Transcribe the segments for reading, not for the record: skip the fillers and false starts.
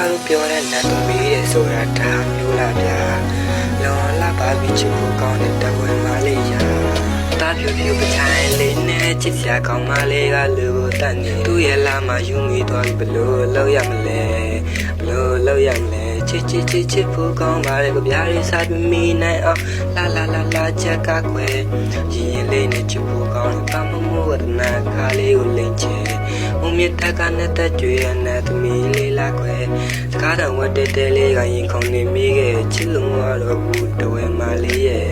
လို့ပြောတဲ့နတ်သမီးရဲ့ဆိုတာဒါမျိုးလားဗျာလောလာပါပြီးချစ်ဖို့ကောင်းတဲ့တဝဲမလေးရာတာပြူပြူပချိုင်လေးနဲ့ချစ်စရာကောင်းမလေးကလူကိုတတ်နေသူ့ရဲ့လာမှယူမိသွားပြီးဘလို့လောက်ရမလဲဘလို့လောက်ရမလဲချစ်ဖို့ကောင်းပါလေကဗျာလေးစားပြီးမိနိုင်အောင်လာချက်ကခွဲရင်လေးနဲ့ချစ်ဖို့ကောင်းလို့ပမမိုးဝဒနာခါလေးကိုလိမ့်ချေုံမြတ်တကနဲ့တက်ကြွရတဲ့သမီးလေးလာခွဲစကားတော်ဝတ်တဲလေးကရင်ခုန်နေမိခဲ့ချစ်လုံးတော့ဘူးတဝဲမလေးရဲ့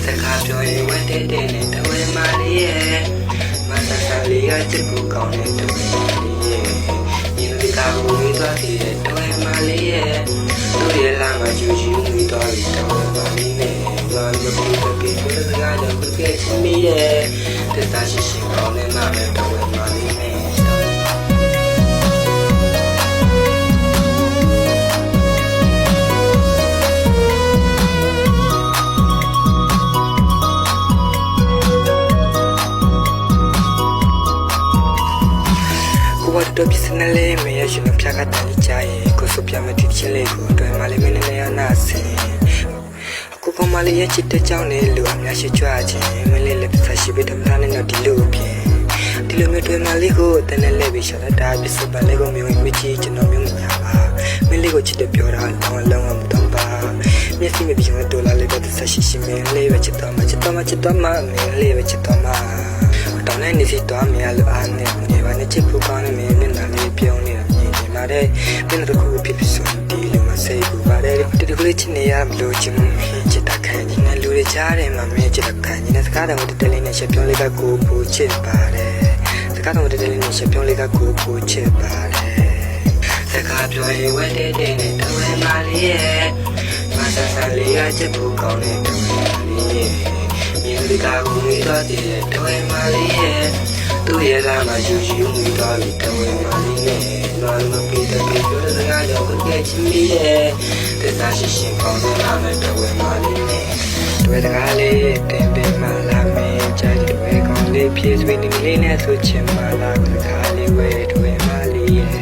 စကားပြောရင်ဝတ်တဲနဲ့တဝဲမလေးရဲ့မဆဆလေးကချစ်ဖို့ကောင်းတဲ့တဝဲမလေးရဲ့ရင်ဒီကာကိုဝေးသွားတဲ့တဝဲမလေးရဲ့တို့ရဲ့လာမှယူမိသွားတဲ့တဝဲမလေးနဲ့ဘာလို့ဒီတကယ်ကိုစကားတော့ဘယ်ကချင်မီရဲ့တက်တာရှိရှိကောင်းတဲ့နာမည်တဝဲမလေးနဲ့တော့ပြစနေလေးမရရှင်ဖျားကတန်ကြရဲ့ကိုစပြမတိချင်လေးကိုတွေ့မလေးမင်းနဲ့ရနာစင်အခုကမလေးရဲ့ချစ်တဲ့ကြောင့်လေလူအများရှိကြွခြင်းမလေးလည်းပတ်ရှိပြီးတမနဲ့တော့ဒီလိုဖြစ်ဒီလိုမျိုးတွေ့မလေးကိုတနေ့လေးပြီးရှာတာပြစပလေးကိုမျိုးမချီကျွန်တော်မျိုးမရပါမလေးကိုချစ်တဲ့ပြောတာလုံးဝမတော့ပါမျက်စိမပြင်းတော့လာလေးပတ်ရှိရှိမလေးပဲချစ်တော့မမလေးပဲချစ်တော့မတောင်းနေနေစီတော့မရလို့အားနေဘာနဲ့ချစ်ဖို့ကောင်းနေမင်းနာလေးပြုံးနေတာမြင်နေမှာတဲ့မင်းတို့ခုဖြစ်ဖြစ်ဆိုဒီလိုမစိတ်ဘူးပါတယ်ဒီကလေးချင်းနေရမလို့ချင်းချစ်တတ်ခံနေလူတွေကြားတယ်မှာမင်းချစ်တတ်ခံနေစကားတော်တလေးနဲ့ရှက်ပြုံးလေးကကိုပူချစ်ပါတယ်စကားတော်တလေးနဲ့ရှက်ပြုံးလေးကကိုပူချစ်ပါတယ်စကားပြောရင်ဝဲတဲ့နဲ့တဝဲမလေးရဲ့မဆဆလေးကချစ်ဖို့ကောင်းတဲ့တဝဲမလေးရဲ့ဒီကာကိုဝေးသွားတဲ့တဝဲမလေးရဲ့သူ့ရဲ့လာမှယူမိသွားပြီးတဝဲမလေးနဲ့လောမပီတဲ့ပြောတဲ့စကားတော့ဘယ်ကချင်မီရဲ့တက်တာရှိရှင်ကောင်းတဲ့နာမည်တဝဲမလေးနဲ့တဝဲစကားလေးတင်ပေးမှလာမင်းကြိုက်တဝဲကောင်းလေးဖြည့်စွေးနေလေးနဲ့ဆိုချင်မှလာစကားလေးဝဲတဝဲမလေးရဲ့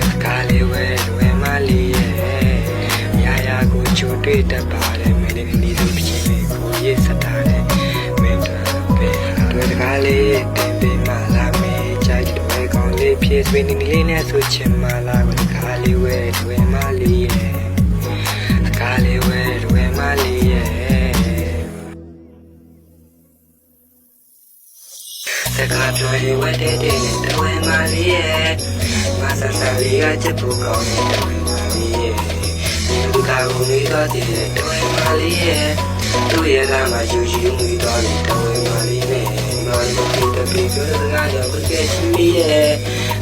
စကားလေးဝဲတဝဲမလေးရဲ့ရာကိုချိုတွေ့တတ်ပါတယ်မင်းလေးနေသူဖြစ်နေကိုရေးစတာတဲ့မင်းတို့ပဲတွေ့တကားလေးတင်ပေးမှလာမင်းကြိုက်တွေ့ကောင်းလေးဖြည့်စွေးနေလေးနဲ့ဆိုချင်မှလာကိုတကားလေးဝဲတွေ့မလေးရဲ့တကားလေးဝဲတွေ့မလေးရဲ့တကားပြောရင်ဝဲတဲ့နဲ့တွေ့မလေးရဲ့မဆဆလေးကချစ်ဖို့ကောင်းတဲ့တွေ့မလေးရဲ့ဒီကာကိုဝေးသွားတဲ့တဝဲမလေးရဲ့သူ့ရဲ့လာမှယူမိသွားတဲ့တဝဲမလေးနဲ့ဘာလို့ဒီတပီပြောတဲ့စကားတော့ဘယ်ကချင်မီရဲ့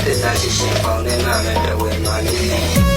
တက်တာရှိရှင်ပေါင်းတဲ့နာမည်တဝဲမလေးနဲ့